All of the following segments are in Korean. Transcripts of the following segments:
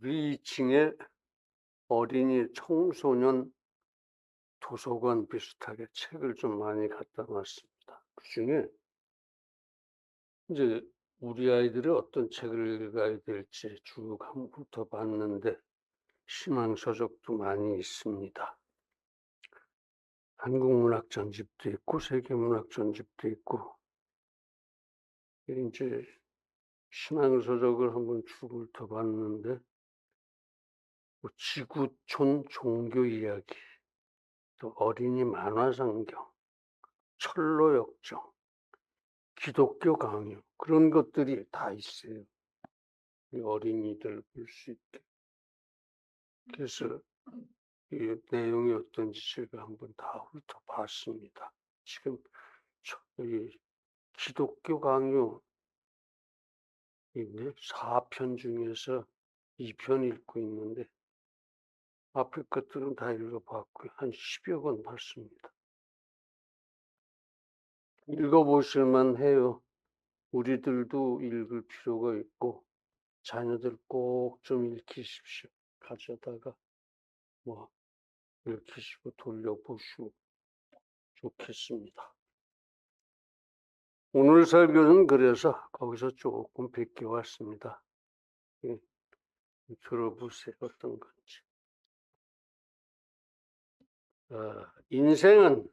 우리 2층에 어린이 청소년 도서관 비슷하게 책을 좀 많이 갖다 놨습니다. 그중에 이제 우리 아이들이 어떤 책을 읽어야 될지 쭉 한번 훑어봤는데 신앙서적도 많이 있습니다. 한국문학 전집도 있고 세계문학 전집도 있고 이제 신앙서적을 한번 쭉 훑어봤는데 지구촌 종교 이야기, 또 어린이 만화상경, 철로역정, 기독교 강요 그런 것들이 다 있어요. 이 어린이들 볼 수 있게. 그래서 이 내용이 어떤지 제가 한번 다 훑어봤습니다. 지금 이 기독교 강요 있네. 4편 중에서 2편 읽고 있는데 앞에 것들은 다 읽어봤고요. 한 10여 권 봤습니다. 읽어보실만 해요. 우리들도 읽을 필요가 있고 자녀들 꼭 좀 읽히십시오. 가져다가 뭐 읽히시고 돌려보시고 좋겠습니다. 오늘 설교는 그래서 거기서 조금 베껴왔습니다. 예, 들어보세요. 어떤 건지. 인생은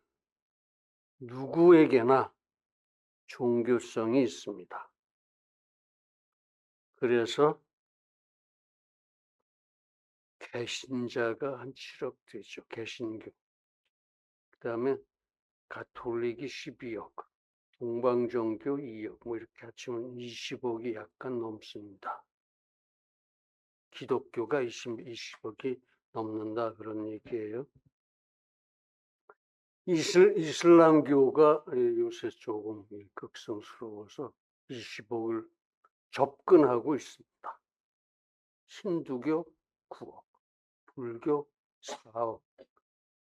누구에게나 종교성이 있습니다. 그래서 개신자가 한 7억 되죠. 개신교. 그 다음에 가톨릭이 12억, 동방종교 2억, 뭐 이렇게 합치면 20억이 약간 넘습니다. 기독교가 20억이 넘는다 그런 얘기예요. 이슬람교가 요새 조금 극성스러워서 20억을 접근하고 있습니다. 힌두교 9억, 불교 4억,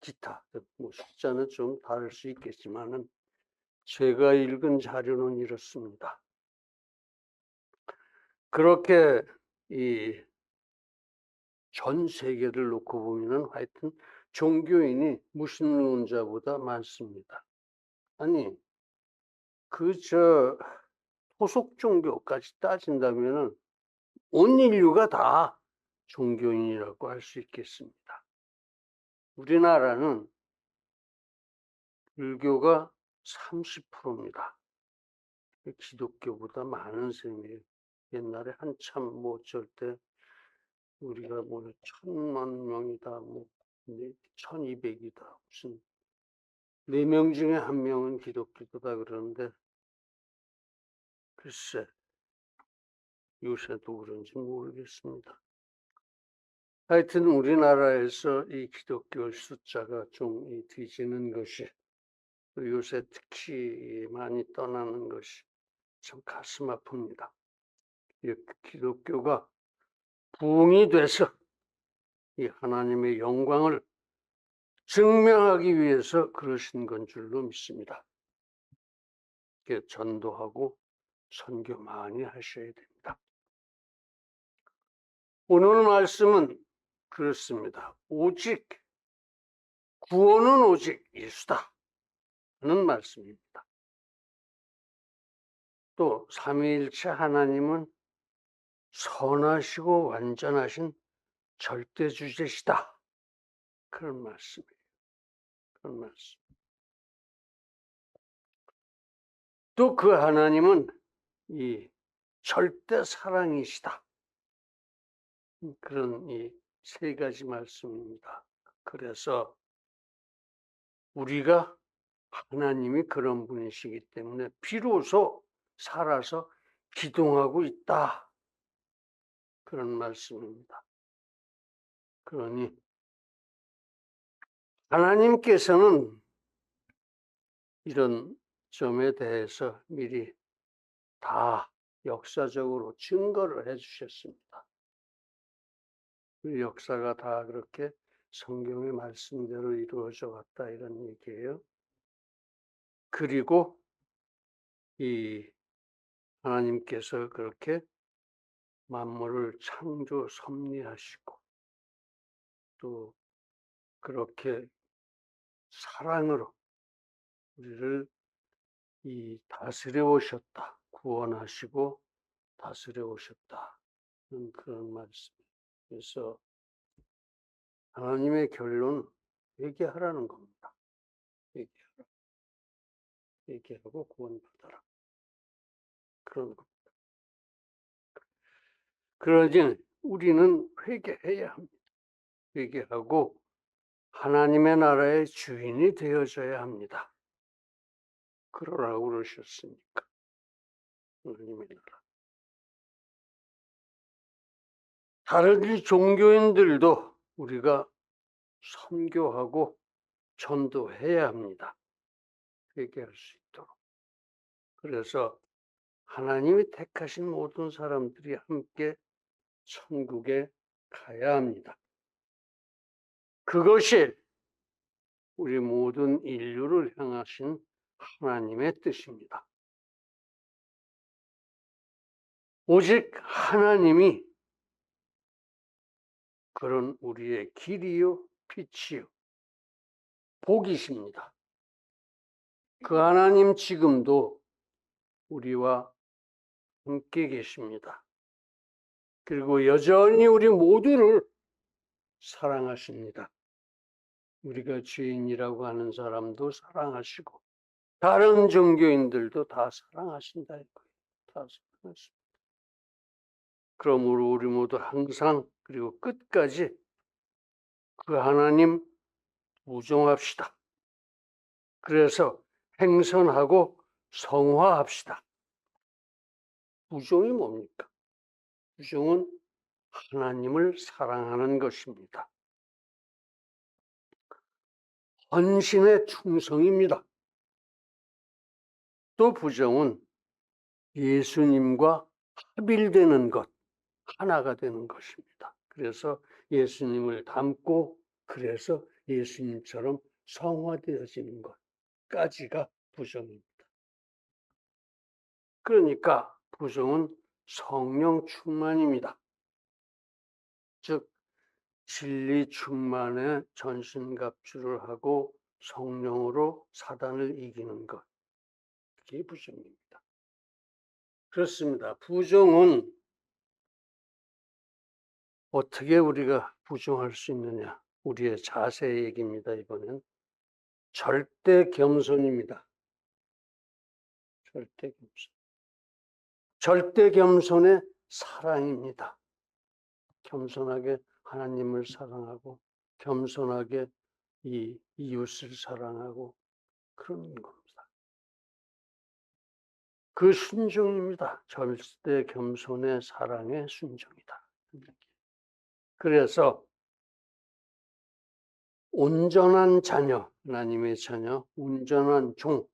기타 뭐 숫자는 좀 다를 수 있겠지만은 제가 읽은 자료는 이렇습니다. 그렇게 이 전 세계를 놓고 보면은 하여튼 종교인이 무신론자보다 많습니다. 아니 토속 종교까지 따진다면은 온 인류가 다 종교인이라고 할 수 있겠습니다. 우리나라는 불교가 30%입니다. 기독교보다 많은 셈이에요. 옛날에 한참 뭐 어쩔 때 우리가 뭐 1000만 명이다, 뭐 1200이다, 무슨 4명 중에 1명은 기독교다 그러는데 글쎄 요새도 그런지 모르겠습니다. 하여튼 우리나라에서 이 기독교 숫자가 좀 뒤지는 것이, 요새 특히 많이 떠나는 것이 참 가슴 아픕니다. 기독교가 부흥이 돼서 이 하나님의 영광을 증명하기 위해서 그러신 건 줄로 믿습니다. 전도하고 선교 많이 하셔야 됩니다. 오늘 말씀은 그렇습니다. 오직 구원은 오직 예수다 하는 말씀입니다. 또 삼위일체 하나님은 선하시고 완전하신 절대주제시다 그런 말씀이에요. 그런 말씀. 또 그 하나님은 이 절대 사랑이시다. 그런 이 세 가지 말씀입니다. 그래서 우리가 하나님이 그런 분이시기 때문에 비로소 살아서 기동하고 있다. 그런 말씀입니다. 그러니 하나님께서는 이런 점에 대해서 미리 다 역사적으로 증거를 해주셨습니다. 그 역사가 다 그렇게 성경의 말씀대로 이루어져 왔다 이런 얘기예요. 그리고 이 하나님께서 그렇게 만물을 창조 섭리하시고 또 그렇게 사랑으로 우리를 다스려 오셨다. 구원하시고 다스려 오셨다. 그런 말씀이에요. 그래서 하나님의 결론은 회개하라는 겁니다. 회개하라. 회개하고 구원받아라. 그런 겁니다. 그러니 우리는 회개해야 합니다. 회개하고 하나님의 나라의 주인이 되어져야 합니다. 그러라고 그러셨으니까. 하나님의 나라. 다른 종교인들도 우리가 선교하고 전도해야 합니다. 회개할 수 있도록. 그래서 하나님이 택하신 모든 사람들이 함께 천국에 가야 합니다. 그것이 우리 모든 인류를 향하신 하나님의 뜻입니다. 오직 하나님이 그런 우리의 길이요, 빛이요, 복이십니다. 그 하나님 지금도 우리와 함께 계십니다. 그리고 여전히 우리 모두를 사랑하십니다. 우리가 죄인이라고 하는 사람도 사랑하시고 다른 종교인들도 다 사랑하신다 이거예요. 다 사랑하십니다. 그러므로 우리 모두 항상 그리고 끝까지 그 하나님 우종합시다. 그래서 행선하고 성화합시다. 우종이 뭡니까? 우종은 하나님을 사랑하는 것입니다. 헌신의 충성입니다. 또 부정은 예수님과 합일되는 것, 하나가 되는 것입니다. 그래서 예수님을 닮고 그래서 예수님처럼 성화되어지는 것까지가 부정입니다. 그러니까 부정은 성령 충만입니다. 즉 진리 충만에 전신갑주를 하고 성령으로 사단을 이기는 것. 그게 부정입니다. 그렇습니다. 부정은 어떻게 우리가 부정할 수 있느냐? 우리의 자세 얘기입니다. 이번엔 절대 겸손입니다. 절대 겸손. 절대 겸손의 사랑입니다. 겸손하게 하나님을 사랑하고 겸손하게 이 이웃을 사랑하고 그런 겁니다. 그 순종입니다. 절대 겸손의 사랑의 순종이다. 그래서 온전한 자녀, 하나님의 자녀, 온전한 종,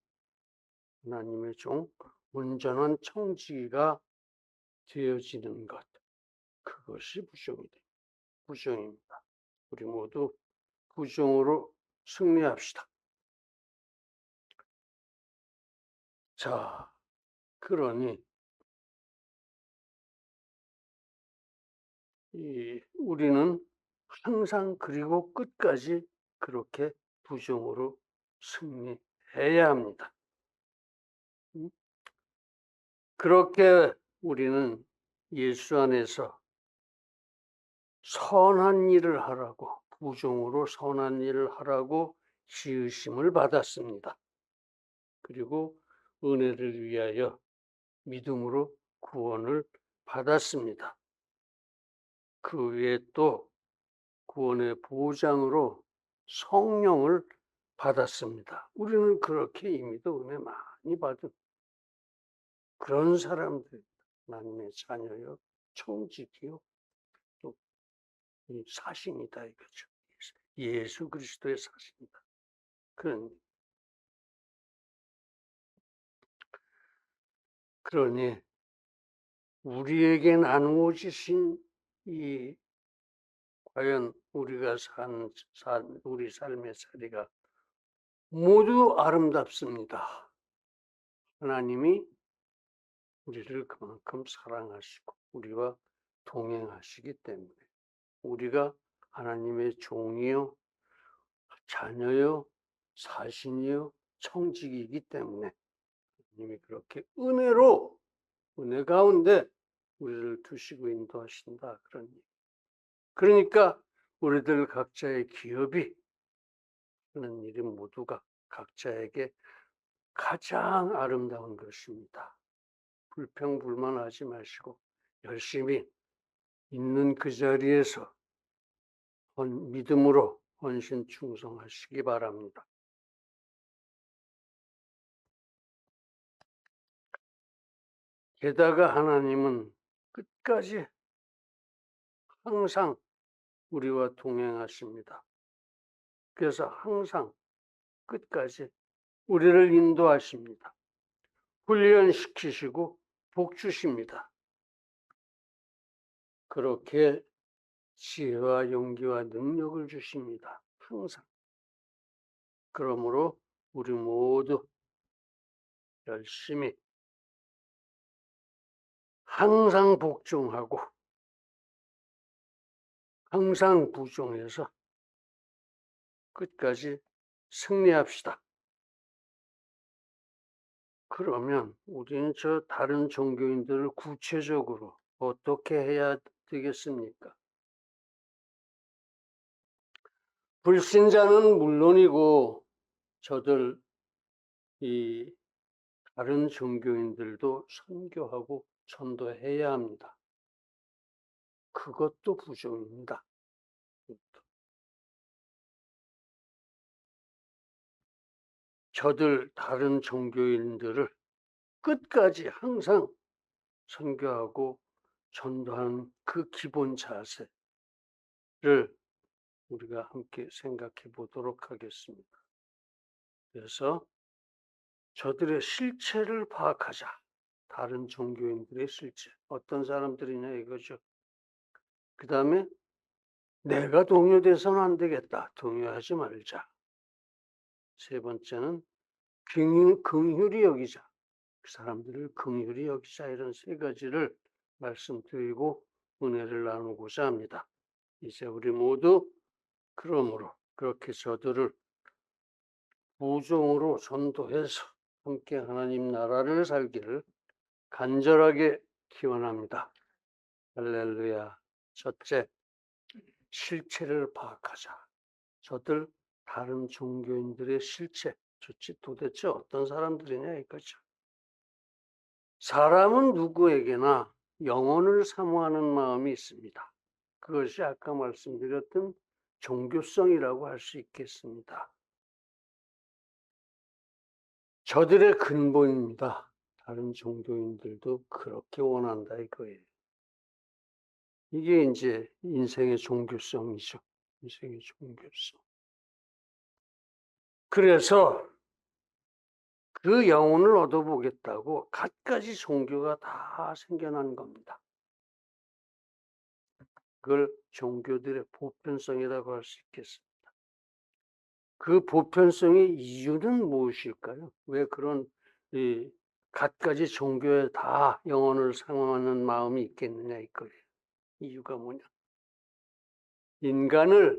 하나님의 종, 온전한 청지기가 되어지는 것. 그것이 부정입니다. 우리 모두 부정으로 승리합시다. 자, 그러니 우리는 항상 그리고 끝까지 그렇게 부정으로 승리해야 합니다. 그렇게 우리는 예수 안에서 선한 일을 하라고, 부정으로 선한 일을 하라고 지으심을 받았습니다. 그리고 은혜를 위하여 믿음으로 구원을 받았습니다. 그 외에 또 구원의 보장으로 성령을 받았습니다. 우리는 그렇게 이미도 은혜 많이 받은 그런 사람들, 하나님의 자녀요, 청지기요, 또 사신이다 이거죠. 예수 그리스도의 사신이다. 그러니 우리에게 나누어 주신 이 과연 우리가 우리 삶의 자리가 모두 아름답습니다. 하나님이 우리를 그만큼 사랑하시고 우리와 동행하시기 때문에 우리가 하나님의 종이요, 자녀요, 사신이요, 청직이기 때문에 하나님이 그렇게 은혜로 은혜 가운데 우리를 두시고 인도하신다. 그런 얘기. 그러니까 우리들 각자의 기업이 하는 일이 모두가 각자에게 가장 아름다운 것입니다. 불평불만하지 마시고 열심히 있는 그 자리에서 믿음으로 헌신 충성하시기 바랍니다. 게다가 하나님은 끝까지 항상 우리와 동행하십니다. 그래서 항상 끝까지 우리를 인도하십니다. 훈련시키시고 복 주십니다. 그렇게 지혜와 용기와 능력을 주십니다. 항상. 그러므로 우리 모두 열심히 항상 복종하고 항상 부종해서 끝까지 승리합시다. 그러면 우리는 저 다른 종교인들을 구체적으로 어떻게 해야 되겠습니까? 불신자는 물론이고 저들 이 다른 종교인들도 선교하고 전도해야 합니다. 그것도 부족입니다. 저들 다른 종교인들을 끝까지 항상 선교하고 전도하는 그 기본 자세를 우리가 함께 생각해 보도록 하겠습니다. 그래서 저들의 실체를 파악하자. 다른 종교인들의 실체. 어떤 사람들이냐 이거죠. 그 다음에 내가 동요돼서는 안 되겠다. 동요하지 말자. 세 번째는 긍휼히 여기자. 그 사람들을 긍휼히 여기자. 이런 세 가지를 말씀드리고 은혜를 나누고자 합니다. 이제 우리 모두 그러므로 그렇게 저들을 부종으로 전도해서 함께 하나님 나라를 살기를 간절하게 기원합니다. 할렐루야. 첫째, 실체를 파악하자. 저들 다른 종교인들의 실체, 도대체 어떤 사람들이냐 이거죠. 사람은 누구에게나 영혼을 사모하는 마음이 있습니다. 그것이 아까 말씀드렸던 종교성이라고 할 수 있겠습니다. 저들의 근본입니다. 다른 종교인들도 그렇게 원한다 이거예요. 이게 이제 인생의 종교성이죠. 인생의 종교성. 그래서 그 영혼을 얻어보겠다고 갖가지 종교가 다 생겨난 겁니다. 그걸 종교들의 보편성이라고 할 수 있겠습니다. 그 보편성의 이유는 무엇일까요? 왜 그런 갖가지 종교에 다 영혼을 사모하는 마음이 있겠느냐 이거예요. 이유가 뭐냐? 인간을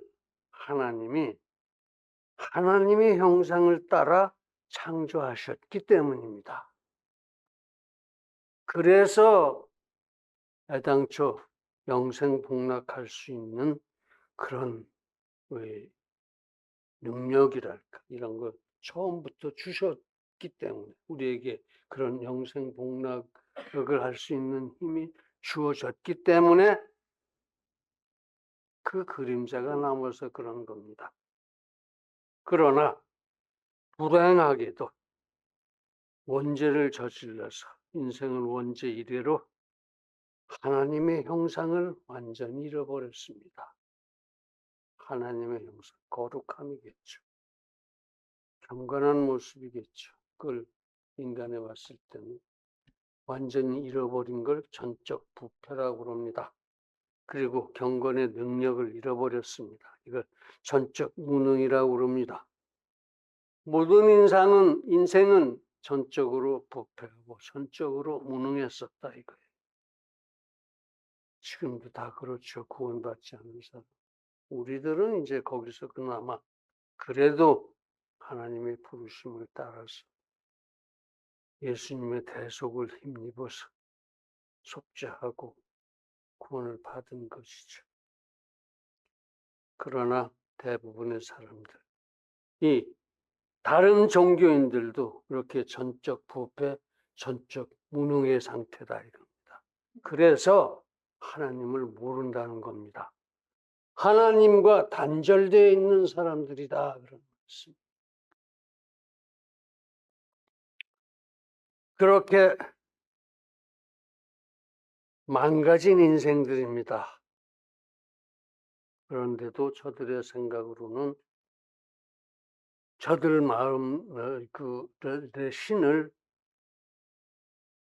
하나님의 형상을 따라 창조하셨기 때문입니다. 그래서 애당초 영생복락할 수 있는 그런 능력이랄까 이런 걸 처음부터 주셨기 때문에 우리에게 그런 영생복락을 할 수 있는 힘이 주어졌기 때문에 그 그림자가 남아서 그런 겁니다. 그러나 불행하게도 원죄를 저질러서 인생을 원죄 이래로 하나님의 형상을 완전히 잃어버렸습니다. 하나님의 형상, 거룩함이겠죠. 경건한 모습이겠죠. 그걸 인간에 왔을 때는 완전히 잃어버린 걸 전적 부패라고 합니다. 그리고 경건의 능력을 잃어버렸습니다. 이걸 전적 무능이라고 합니다. 모든 인생은 전적으로 부패하고 전적으로 무능했었다 이거예요. 지금도 다 그렇죠. 구원받지 않은 사람. 우리들은 이제 거기서 그나마 그래도 하나님의 부르심을 따라서 예수님의 대속을 힘입어서 속죄하고 구원을 받은 것이죠. 그러나 대부분의 사람들, 이 다른 종교인들도 이렇게 전적 부패, 전적 무능의 상태다 이겁니다. 그래서 하나님을 모른다는 겁니다. 하나님과 단절되어 있는 사람들이다 그런 말씀. 그렇게 망가진 인생들입니다. 그런데도 저들의 생각으로는 저들 마음 내 신을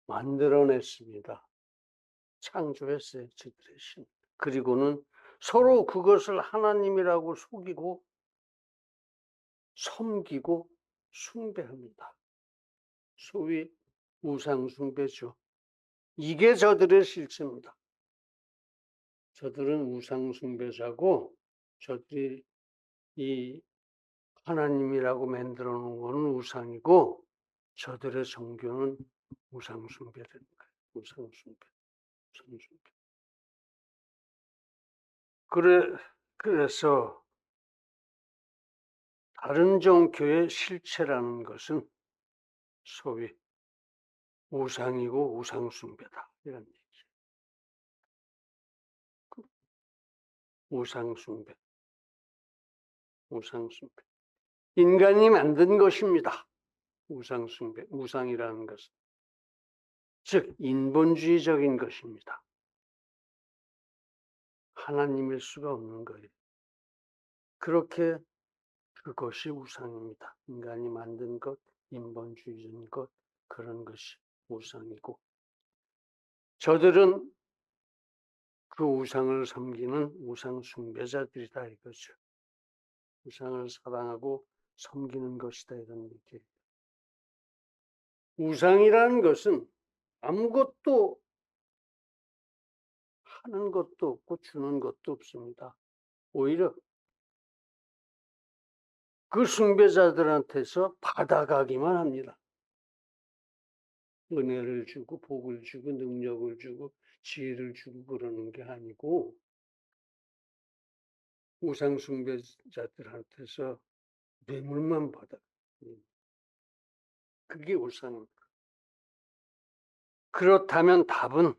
만들어냈습니다. 창조했어요, 저들의 신. 그리고는 서로 그것을 하나님이라고 속이고 섬기고 숭배합니다. 소위 우상숭배죠. 이게 저들의 실체입니다. 저들은 우상숭배자고 저들이 이 하나님이라고 만들어 놓은 것은 우상이고 저들의 종교는 우상숭배라는 거예요. 우상숭배. 그래서 다른 종교의 실체라는 것은 소위 우상이고 우상숭배다 이런 얘기죠. 우상숭배. 인간이 만든 것입니다. 우상숭배, 우상이라는 것은. 즉 인본주의적인 것입니다. 하나님일 수가 없는 거예요. 그렇게 그것이 우상입니다. 인간이 만든 것, 인본주의적인 것, 그런 것이 우상이고 저들은 그 우상을 섬기는 우상 숭배자들이다 이거죠. 우상을 사랑하고 섬기는 것이다 이런 얘기예요. 우상이라는 것은 아무것도 하는 것도 없고 주는 것도 없습니다. 오히려 그 숭배자들한테서 받아가기만 합니다. 은혜를 주고 복을 주고 능력을 주고 지혜를 주고 그러는 게 아니고 우상 숭배자들한테서 뇌물만 받아. 그게 우상입니다. 그렇다면 답은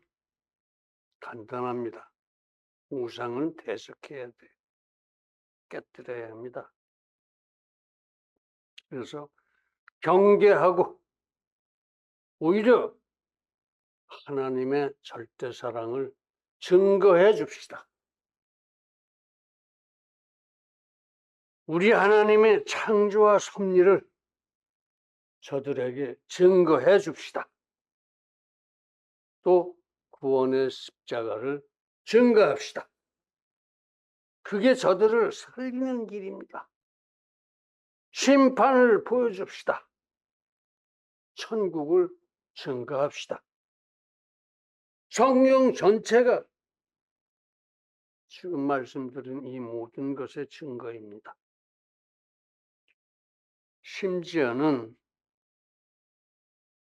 간단합니다. 우상은 대적해야 돼요. 깨뜨려야 합니다. 그래서 경계하고 오히려 하나님의 절대 사랑을 증거해 줍시다. 우리 하나님의 창조와 섭리를 저들에게 증거해 줍시다. 또 구원의 십자가를 증거합시다. 그게 저들을 살리는 길입니다. 심판을 보여줍시다. 천국을 증거합시다. 성령 전체가 지금 말씀드린 이 모든 것의 증거입니다. 심지어는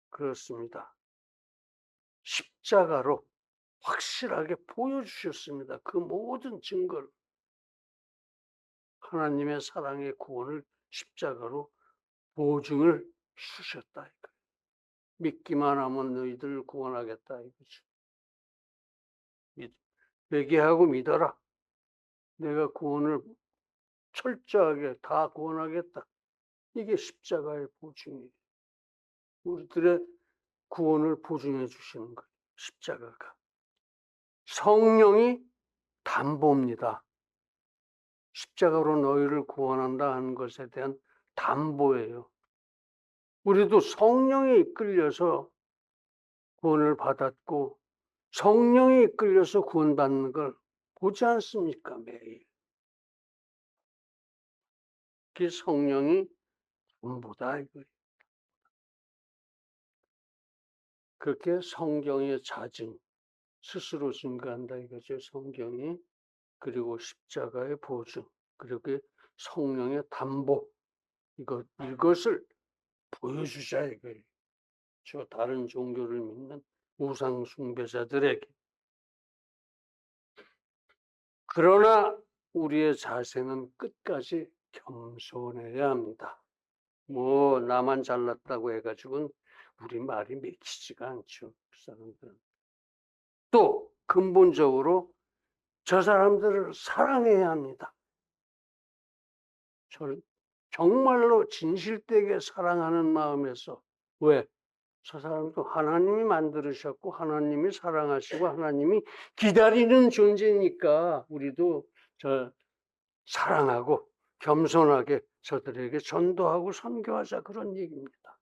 그렇습니다. 십자가로 확실하게 보여주셨습니다. 그 모든 증거를. 하나님의 사랑의 구원을 십자가로 보증을 주셨다. 믿기만 하면 너희들 구원하겠다. 이거죠. 회개하고 믿어라. 내가 구원을 철저하게 다 구원하겠다. 이게 십자가의 보증이에요. 우리들의 구원을 보증해 주시는 거예요. 십자가가. 성령이 담보입니다. 십자가로 너희를 구원한다 하는 것에 대한 담보예요. 우리도 성령에 이끌려서 구원을 받았고 성령에 이끌려서 구원받는 걸 보지 않습니까? 매일. 그 성령이 담보다 이거예요. 그렇게 성경의 자증, 스스로 증거한다 이거죠, 성경이. 그리고 십자가의 보증, 그리고 성령의 담보, 이것을 보여주자 이거예요. 저 다른 종교를 믿는 우상 숭배자들에게. 그러나 우리의 자세는 끝까지 겸손해야 합니다. 뭐 나만 잘났다고 해가지고는 우리 말이 맥히지가 않죠, 그 사람들은. 또 근본적으로 저 사람들을 사랑해야 합니다. 저를 정말로 진실되게 사랑하는 마음에서. 왜? 저 사람도 하나님이 만드셨고 하나님이 사랑하시고 하나님이 기다리는 존재니까 우리도 저 사랑하고 겸손하게 저들에게 전도하고 선교하자, 그런 얘기입니다.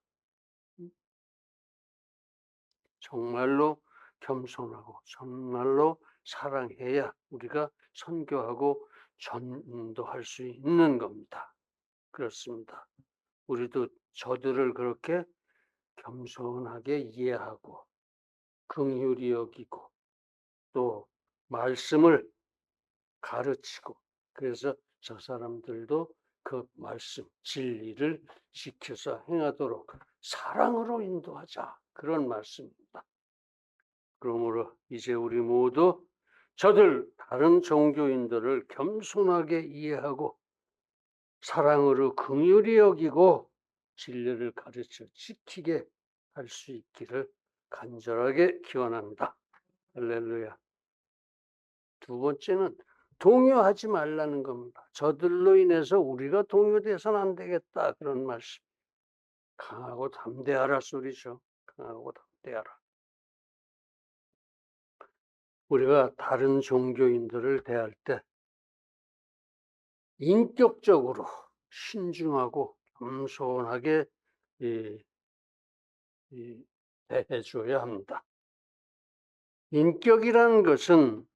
정말로 겸손하고 정말로 사랑해야 우리가 선교하고 전도할 수 있는 겁니다. 그렇습니다. 우리도 저들을 그렇게 겸손하게 이해하고 긍휼히 여기고 또 말씀을 가르치고, 그래서 저 사람들도 그 말씀, 진리를 지켜서 행하도록 사랑으로 인도하자, 그런 말씀입니다. 그러므로 이제 우리 모두 다른 종교인들을 겸손하게 이해하고 사랑으로 긍휼히 여기고 진리를 가르쳐 지키게 할 수 있기를 간절하게 기원합니다. 할렐루야. 두 번째는 동요하지 말라는 겁니다. 저들로 인해서 우리가 동요돼서는 안 되겠다, 그런 말씀. 강하고 담대하라 소리죠. 강하고 담대하라. 우리가 다른 종교인들을 대할 때 인격적으로 신중하고 겸손하게 대해줘야 합니다. 인격이라는 것은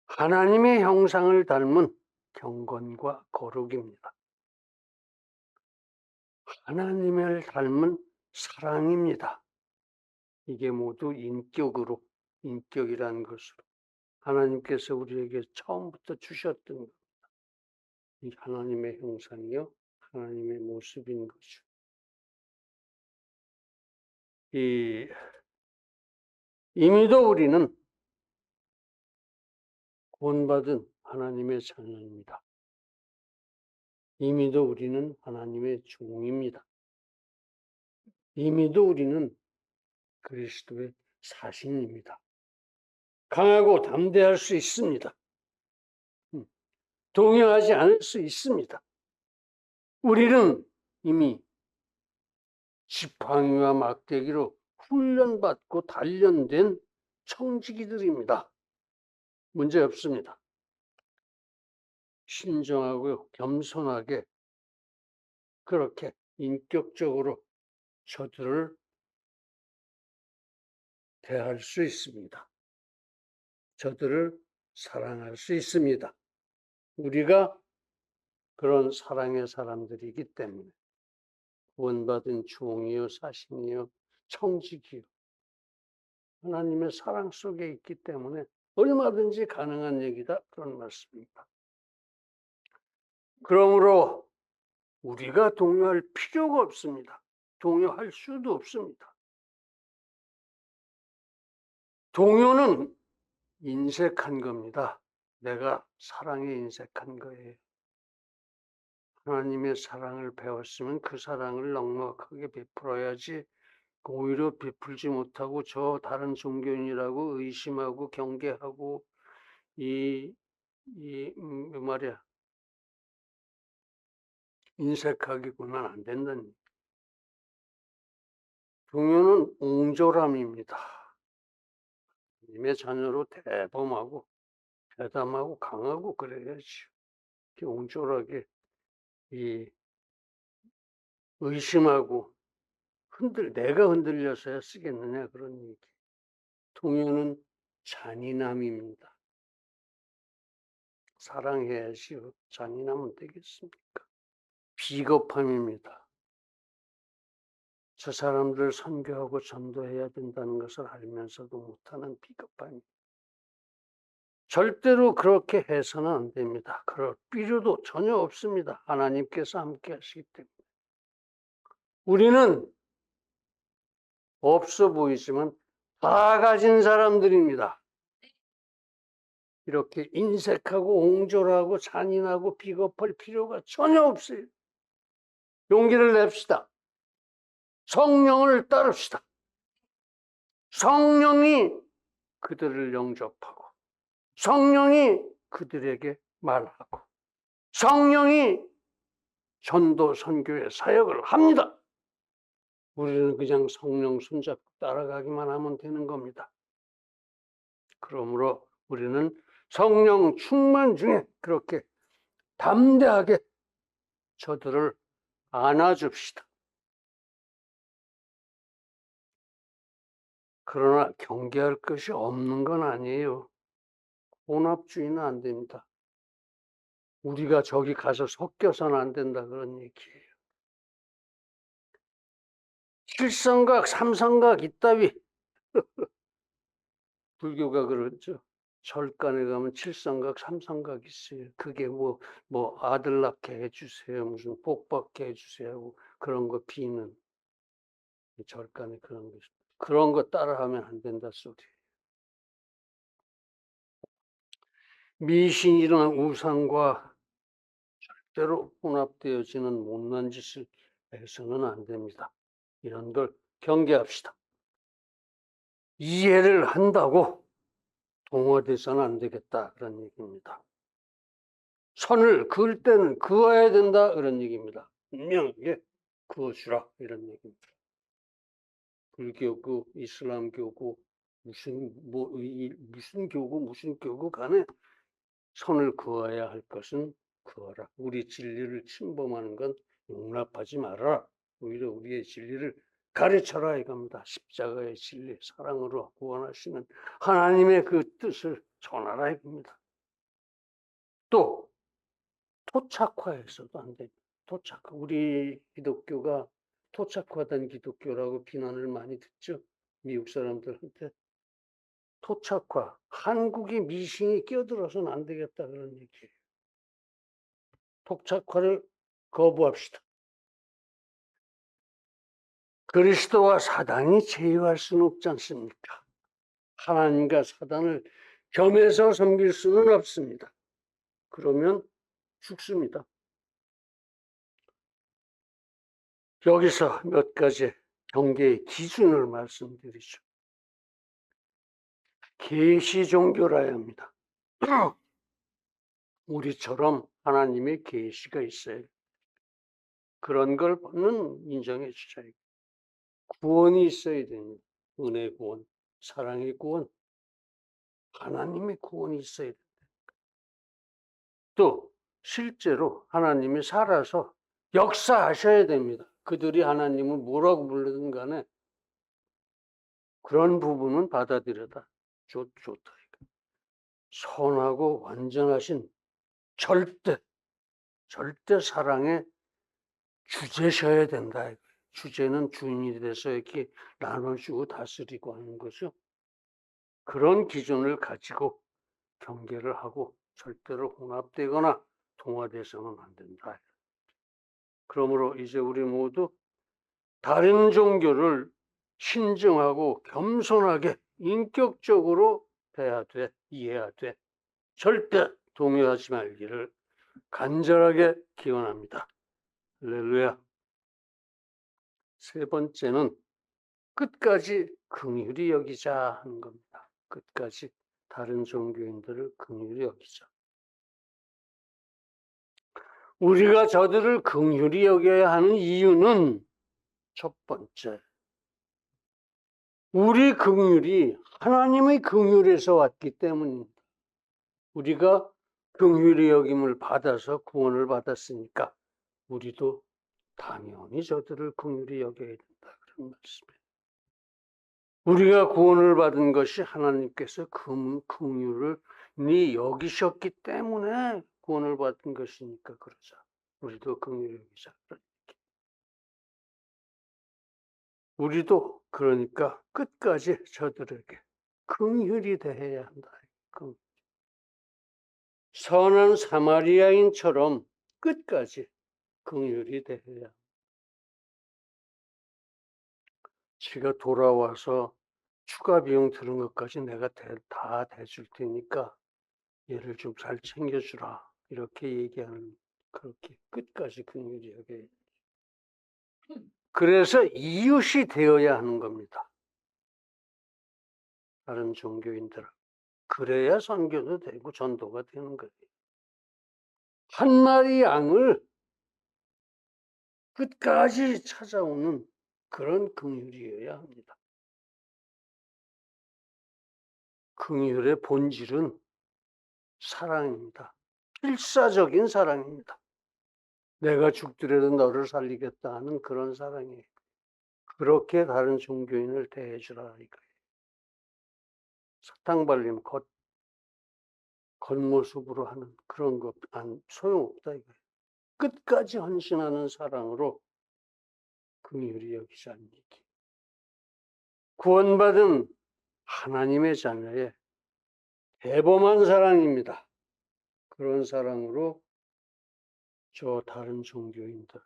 하나님의 형상을 닮은 경건과 거룩입니다. 하나님을 닮은 사랑입니다. 이게 모두 인격이라는 것으로 하나님께서 우리에게 처음부터 주셨던 겁니다. 이 하나님의 형상이요, 하나님의 모습인 거죠. 이미도 우리는 구원받은 하나님의 자녀입니다. 이미도 우리는 하나님의 종입니다. 이미도 우리는 그리스도의 사신입니다. 강하고 담대할 수 있습니다. 동요하지 않을 수 있습니다. 우리는 이미 지팡이와 막대기로 훈련받고 단련된 청지기들입니다. 문제 없습니다. 신중하고 겸손하게 그렇게 인격적으로 저들을 대할 수 있습니다. 저들을 사랑할 수 있습니다. 우리가 그런 사랑의 사람들이기 때문에 구원받은 종이요, 사신이요, 청지기요, 하나님의 사랑 속에 있기 때문에 얼마든지 가능한 얘기다, 그런 말씀입니다. 그러므로 우리가 동요할 필요가 없습니다. 동요할 수도 없습니다. 동요는 인색한 겁니다. 내가 사랑에 인색한 거예요. 하나님의 사랑을 배웠으면 그 사랑을 넉넉하게 베풀어야지, 오히려 베풀지 못하고 저 다른 종교인이라고 의심하고 경계하고 말이야, 인색하게 굴면 안 된다니. 동요는 옹졸함입니다. 하나님의 자녀로 대범하고 대담하고 강하고 그래야지. 옹졸하게 의심하고 내가 흔들려서야 쓰겠느냐, 그런 얘기. 동요는 잔인함입니다. 사랑해야지요. 잔인하면 되겠습니까? 비겁함입니다. 저 사람들을 선교하고 전도해야 된다는 것을 알면서도 못하는 비겁함이. 절대로 그렇게 해서는 안 됩니다. 그럴 필요도 전혀 없습니다. 하나님께서 함께 하시기 때문에. 우리는 없어 보이지만 다 가진 사람들입니다. 이렇게 인색하고 옹졸하고 잔인하고 비겁할 필요가 전혀 없어요. 용기를 냅시다. 성령을 따릅시다. 성령이 그들을 영접하고 성령이 그들에게 말하고 성령이 전도 선교의 사역을 합니다. 우리는 그냥 성령 손잡고 따라가기만 하면 되는 겁니다. 그러므로 우리는 성령 충만 중에 그렇게 담대하게 저들을 안아줍시다. 그러나 경계할 것이 없는 건 아니에요. 혼합주의는 안 됩니다. 우리가 저기 가서 섞여서는 안 된다 그런 얘기예요. 칠성각, 삼성각 이따위 불교가 그러죠. 절간에 가면 칠성각, 삼성각 있어요. 그게 뭐 아들 낳게 해주세요, 무슨 복 받게 해주세요 하고 그런 거 비는 절간에 그런 거 있어요. 그런 거 따라하면 안 된다 소리예요. 미신이나 우상과 절대로 혼합되어지는 못난 짓을 해서는 안 됩니다. 이런 걸 경계합시다. 이해를 한다고 동화돼서는 안 되겠다 그런 얘기입니다. 선을 그을 때는 그어야 된다 그런 얘기입니다. 분명하게 그어주라 이런 얘기입니다. 불교고 이슬람교고 무슨 교고 간에 선을 그어야 할 것은 그어라. 우리 진리를 침범하는 건 용납하지 말아라. 오히려 우리의 진리를 가르쳐라 이겁니다. 십자가의 진리, 사랑으로 구원하시는 하나님의 그 뜻을 전하라 이겁니다. 또 토착화해서도 안 됩니다. 토착화. 우리 기독교가 토착화된 기독교라고 비난을 많이 듣죠. 미국 사람들한테. 토착화. 한국의 미신이 끼어들어서는 안 되겠다 그런 얘기예요. 토착화를 거부합시다. 그리스도와 사단이 제휴할 수는 없지 않습니까? 하나님과 사단을 겸해서 섬길 수는 없습니다. 그러면 죽습니다. 여기서 몇 가지 경계의 기준을 말씀드리죠. 계시 종교라야 합니다. 우리처럼 하나님의 계시가 있어요. 그런 걸는 인정해 주셔야 돼요. 구원이 있어야 됩니다. 은혜 구원, 사랑의 구원, 하나님의 구원이 있어야 됩니다. 또 실제로 하나님이 살아서 역사하셔야 됩니다. 그들이 하나님을 뭐라고 부르든 간에 그런 부분은 받아들여다 좋다. 선하고 완전하신 절대 사랑의 주제셔야 된다. 주제는 주인이 돼서 이렇게 나눠주고 다스리고 하는 거죠. 그런 기준을 가지고 경계를 하고 절대로 혼합되거나 동화돼서는 안 된다. 그러므로 이제 우리 모두 다른 종교를 신중하고 겸손하게 인격적으로 해야 돼, 이해해야 돼. 절대 동요하지 말기를 간절하게 기원합니다. 할렐루야. 세 번째는 끝까지 긍휼히 여기자 하는 겁니다. 끝까지 다른 종교인들을 긍휼히 여기자. 우리가 저들을 긍휼히 여겨야 하는 이유는 첫 번째, 우리 긍휼이 하나님의 긍휼에서 왔기 때문입니다. 우리가 긍휼히 여김을 받아서 구원을 받았으니까 우리도 당연히 저들을 긍휼히 여겨야 된다 그런 말씀이에요. 우리가 구원을 받은 것이 하나님께서 긍휼을 여기셨기 때문에 구원을 받은 것이니까 그러자. 우리도 긍휼히 여기자. 우리도 그러니까 끝까지 저들에게 긍휼히 대해야 한다. 선한 사마리아인처럼 끝까지 긍휼히 대해야 한다. 지가 돌아와서 추가 비용 드는 것까지 내가 다 대줄 테니까 얘를 좀 잘 챙겨주라. 이렇게 얘기하는, 그렇게 끝까지 긍휼히 여겨야. 그래서 이웃이 되어야 하는 겁니다. 다른 종교인들. 그래야 선교도 되고 전도가 되는 거예요. 한 마리 양을 끝까지 찾아오는 그런 긍휼이어야 합니다. 긍휼의 본질은 사랑입니다. 필사적인 사랑입니다. 내가 죽더라도 너를 살리겠다 하는 그런 사랑이에요. 그렇게 다른 종교인을 대해주라 이거예요. 사탕발림 겉모습으로 하는 그런 것 소용없다 이거예요. 끝까지 헌신하는 사랑으로 긍휼히 여기자는 얘기. 구원받은 하나님의 자녀의 대범한 사랑입니다. 그런 사랑으로 저 다른 종교인들을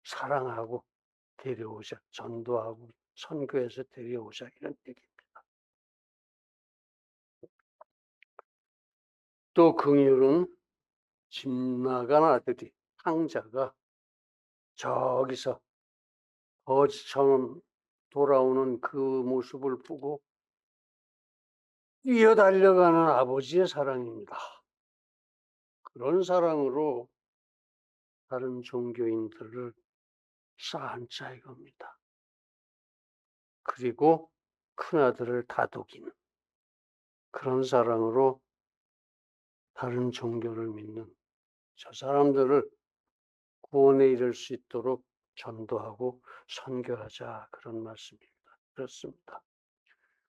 사랑하고 데려오자, 전도하고 선교해서 데려오자 이런 얘기입니다. 또 긍휼은 집 나간 아들이 탕자가 저기서 거지처럼 돌아오는 그 모습을 보고 뛰어 달려가는 아버지의 사랑입니다. 그런 사랑으로 다른 종교인들을 쌓자 이겁니다. 그리고 큰아들을 다독이는 그런 사랑으로 다른 종교를 믿는 저 사람들을 구원에 이를 수 있도록 전도하고 선교하자 그런 말씀입니다. 그렇습니다.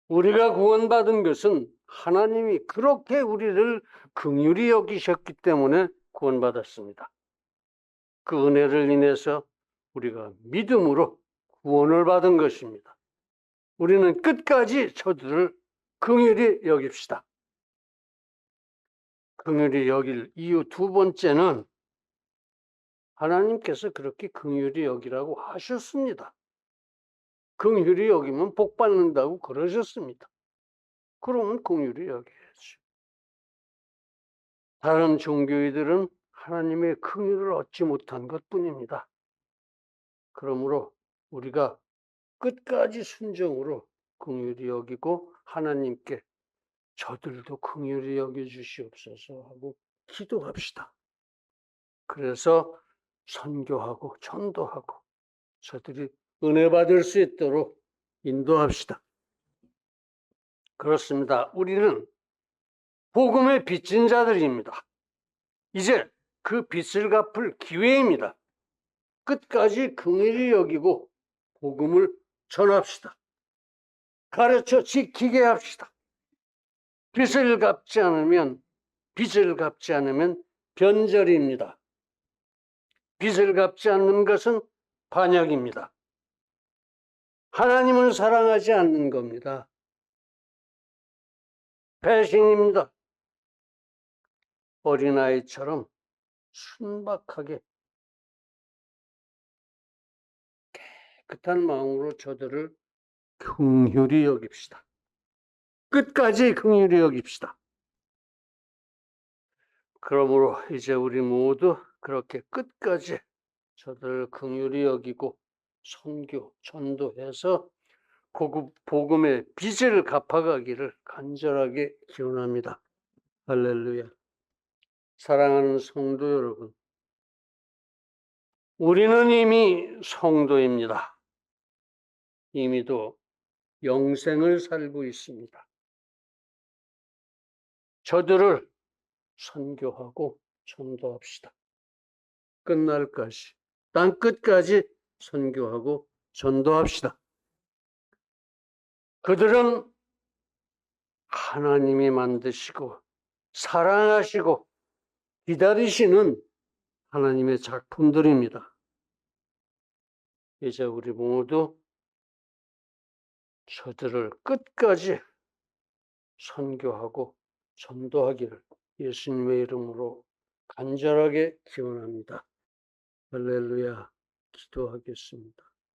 우리가 구원받은 것은 하나님이 그렇게 우리를 긍휼히 여기셨기 때문에 구원받았습니다. 그 은혜를 인해서 우리가 믿음으로 구원을 받은 것입니다. 우리는 끝까지 저들을 긍휼히 여깁시다. 긍휼히 여길 이유 두 번째는 하나님께서 그렇게 긍휼히 여기라고 하셨습니다. 긍휼히 여기면 복 받는다고 그러셨습니다. 그러면 긍휼히 여겨야죠. 다른 종교인들은 하나님의 긍휼을 얻지 못한 것뿐입니다. 그러므로 우리가 끝까지 순종으로 긍휼히 여기고 하나님께 저들도 긍휼히 여겨 주시옵소서 하고 기도합시다. 그래서 선교하고 전도하고 저들이 은혜 받을 수 있도록 인도합시다. 그렇습니다. 우리는 복음의 빚진 자들입니다. 이제 그 빚을 갚을 기회입니다. 끝까지 긍휼히 여기고 복음을 전합시다. 가르쳐 지키게 합시다. 빚을 갚지 않으면 변절입니다. 빚을 갚지 않는 것은 반역입니다. 하나님을 사랑하지 않는 겁니다. 배신입니다. 어린아이처럼 순박하게 깨끗한 마음으로 저들을 긍휼히 여깁시다. 끝까지 긍휼히 여깁시다. 그러므로 이제 우리 모두 그렇게 끝까지 저들을 긍휼히 여기고 선교, 전도해서 복음의 빚을 갚아가기를 간절하게 기원합니다. 할렐루야. 사랑하는 성도 여러분, 우리는 이미 성도입니다. 이미도 영생을 살고 있습니다. 저들을 선교하고 전도합시다. 끝날까지, 땅 끝까지 선교하고 전도합시다. 그들은 하나님이 만드시고 사랑하시고 기다리시는 하나님의 작품들입니다. 이제 우리 모두 저들을 끝까지 선교하고 전도하기를 예수님의 이름으로 간절하게 기원합니다. 할렐루야. 기도하겠습니다.